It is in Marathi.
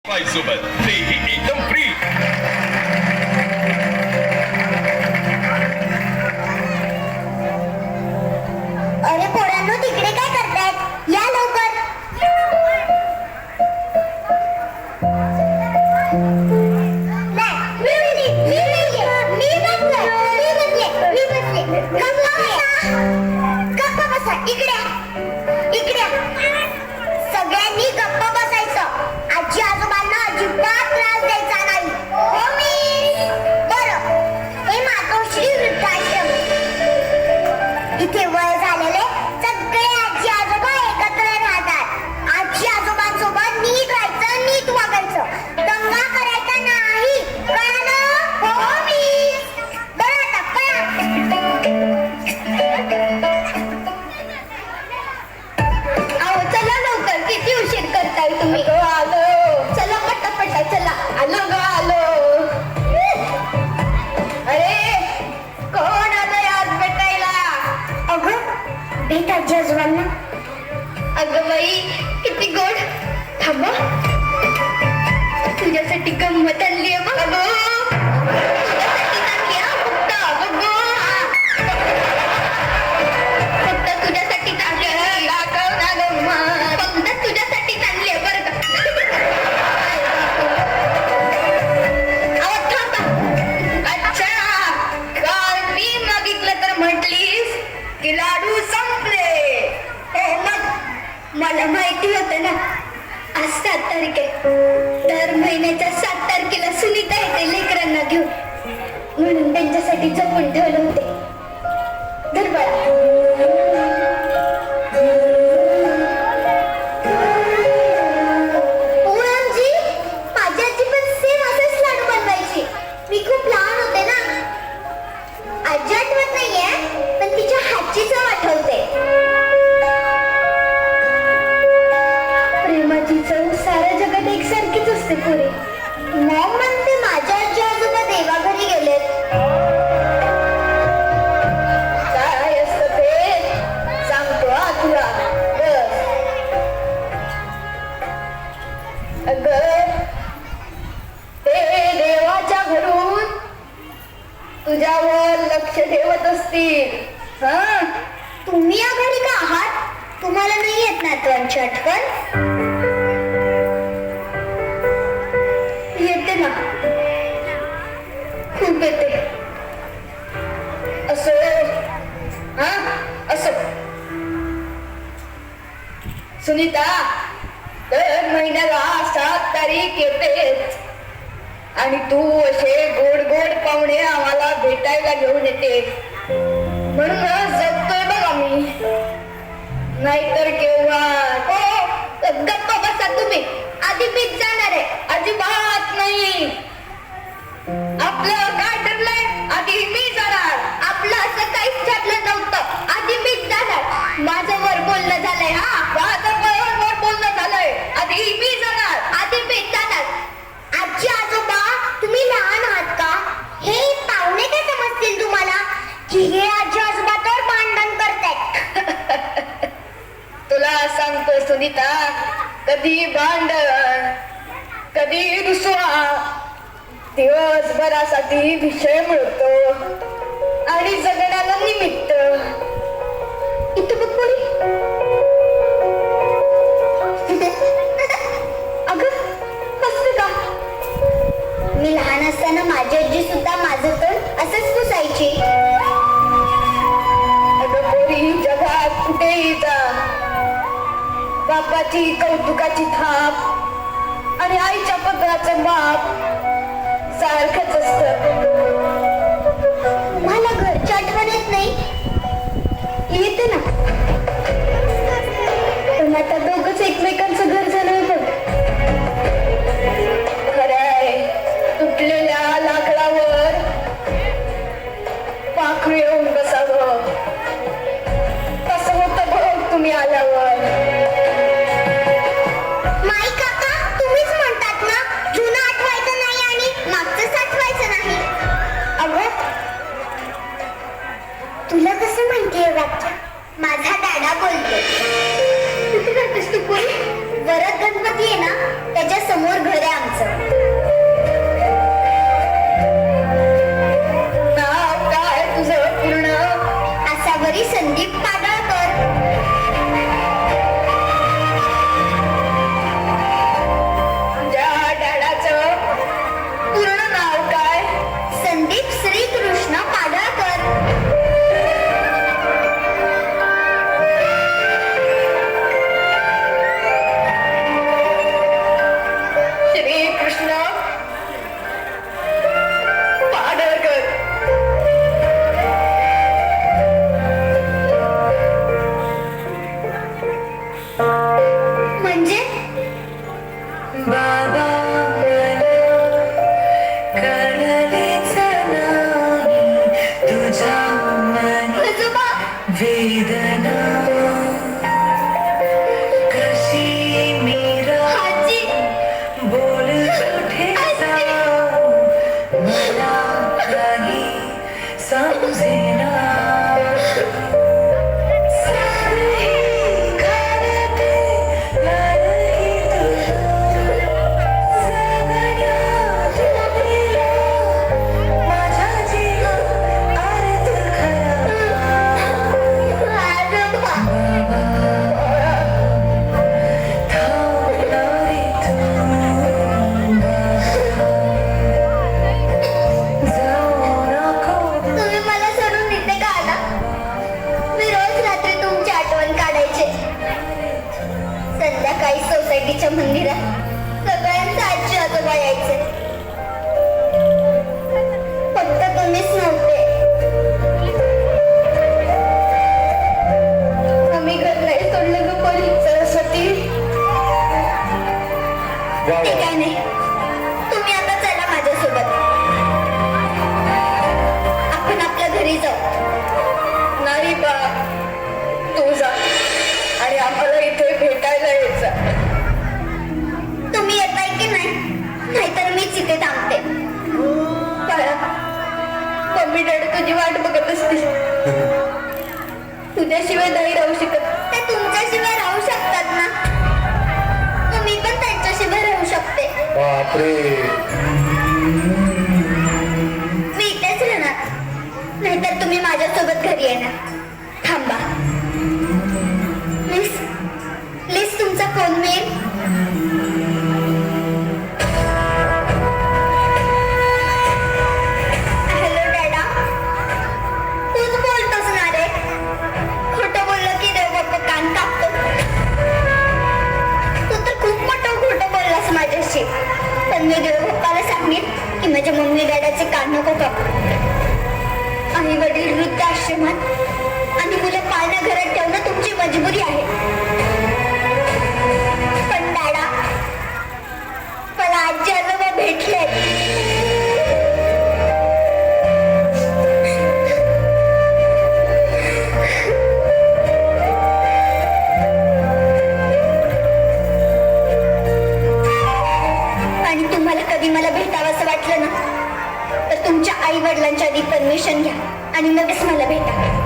सोबत तेही एकदम फ्री. अरे पोरांनो, तिकडे काय करतायत? या लवकर. गप्प बसा. इकडे इकडे सगळ्यांनी गप्प बसायचं. आजी आजोबांना अजिबात त्रास द्यायचा नाही. हो मी बरं. हे मातोश्री वृद्धाश्रम. इथे वय झालेले सगळे आजी आजोबा एकत्र राहतात. आजी आजोबांसोबत नीट राहायचं, नीट वागायचं, दंगा करायचा नाही. कळलं? हो मी बरं. आता पळा. अहो चला लवकर, किती उशीर करताय तुम्ही? आलो. चला पटापटा चला. आलो ग आलो. अरे कोण आलंय आज भेटायला? अगं भेट आजी आजोबांना. अगं बाई किती गोड. थांबा, तुझ्यासाठी गंमत आणली आहे बघ. फक्त तुझ्यासाठी चांगली आहे. फक्त तुझ्यासाठी चांगली आहे बरं का. अहो थांबा. अच्छा, काल मी मागितलं तर म्हटलीस की लाडू संपले. हो मग मला माहिती होतं ना. आज 7 तारीख आहे. दर महिन्याच्या 7 तारखेला सुनीता येते लेकरांना घेऊन, म्हणून त्यांच्यासाठी जपून ठेवलं होते. धर पूनमजी, माझी आजी पण सेम असेच लाडू बनवायची. मी खूप लहान होते ना. आजी आठवत नाहीये, पण तिच्या हातची चव आठवते. प्रेमाची चव साऱ्या जगात एकसारखीच असते पुरे. मॉम म्हणते माझ्या आजी आजोबा देवाघरी गेलेत. काय असतं ते सांगतो हा तुला. अगं ते देवाच्या घरून तुझ्यावर लक्ष ठेवत असतील. हा, तुम्ही या घरी का आहात? तुम्हाला नाही येत नातवांची आठवण? येते ना, खूप येते. असो हा असो. सुनीता, दर महिन्याला 7 तारीख येतेच आणि तू असे गोड गोड पाहुणे आम्हाला भेटायला घेऊन येते. म्हणून जगतोय बघ आम्ही. नाहीतर केव्हा. हो गप्प बसा तुम्ही. आधी मीच जाणार आहे. अजिबात नाही. आपलं काय ठरलंय? आधी मी जाणार. आपलं असं काहीच ठरलं नव्हतं. आधी मीच जाणार. माझं वर बोलणं झालंय. हा, माझं वर बोलणं झालंय. आधी मी जाणार. आधी मीच जाणार. आजी आजोबा, तुम्ही लहान आहात का? हे पाहुणे काय समजतील तुम्हाला की हे आजी आजोबा तर भांडण करतायत? तुला सांगतो सुनीता, कधी भांडण, कधी रुसवा. दिवसभरासाठी विषय मिळतो आणि जगण्याला निमित्त. इथं बघ पोरी. अगं हसते का? मी लहान असताना माझी आजी सुद्धा माझं तोंड असंच पुसायची. अगं पोरी, जगात कुठेही जा, बापाची कौतुकाची थाप आणि आईच्या पदराचं माप सारखंच असतं. मला घरची आठवण येत नाही? येते ना, पण आता दोघंच एकमेकांचं घर झालं बघ. खरंय, तुटलेल्या लाकडावर पाखरू येऊन बसावं. कसं होतं बघ तुम्ही आल्यावर. माई काका, तुम्हीच म्हणतात ना, जुनं आठवायचं नाही आणि मागचंच आठवायचं नाही. अगं तुला कसं माहितीये वाक्य? माझा दादा बोलतो. कुठे राहतेस तू पोरी? वर तुम्ही मला सोडून इथे का आला? मी रोज रात्री तुमची आठवण काढायचे. संध्याकाळी सोसायटीच्या मंदिरात सगळ्यांचे आजी आजोबा यायचे. फक्त तुम्हीच नव्हते. आम्ही घर नाही सोडलं ग परी. सरस्वती ते काय नाही. तुम्ही आता चला माझ्यासोबत. आपण आपल्या घरी जाऊ. नाही बा, तू जा आणि आम्हाला इथे भेटायला यायचं. तुम्ही येताय की नाही? नाहीतर मीच इथे थांबते. बाळा, मम्मी डॅडी तुझी वाट बघत असतील. तुझ्याशिवाय नाही राहू शकत. ते तुमच्याशिवाय राहू शकतात ना. मग मी पण त्यांच्याशिवाय राहू शकते. बापरे. मी इथेच राहणार. नाहीतर तुम्ही माझ्यासोबत घरी येणार. थांबा. प्लीज प्लीज तुमचा फोन मिळेल? हॅलो डॅडा. तूच बोलतोस ना रे? खोटं बोललं की देव बाप्पा कान कापतो. तू तर खूप मोठं खोटं बोललास माझ्याशी. पण मी देव बाप्पाला सांगेन की माझ्या मम्मी डॅडाचे कान नको कापू. आई वडील वृद्धाश्रमात आणि मुलं पाळण्या घरात ठेवणं तुमची मजबुरी आहे. पण डॅडा, मला आजी आजोबा भेटले. आणि तुम्हाला कधी मला भेटावंसं वाटलं ना, तर तुमच्या आई वडिलांच्या आधी परमिशन घ्या आणि मगच मला भेटा.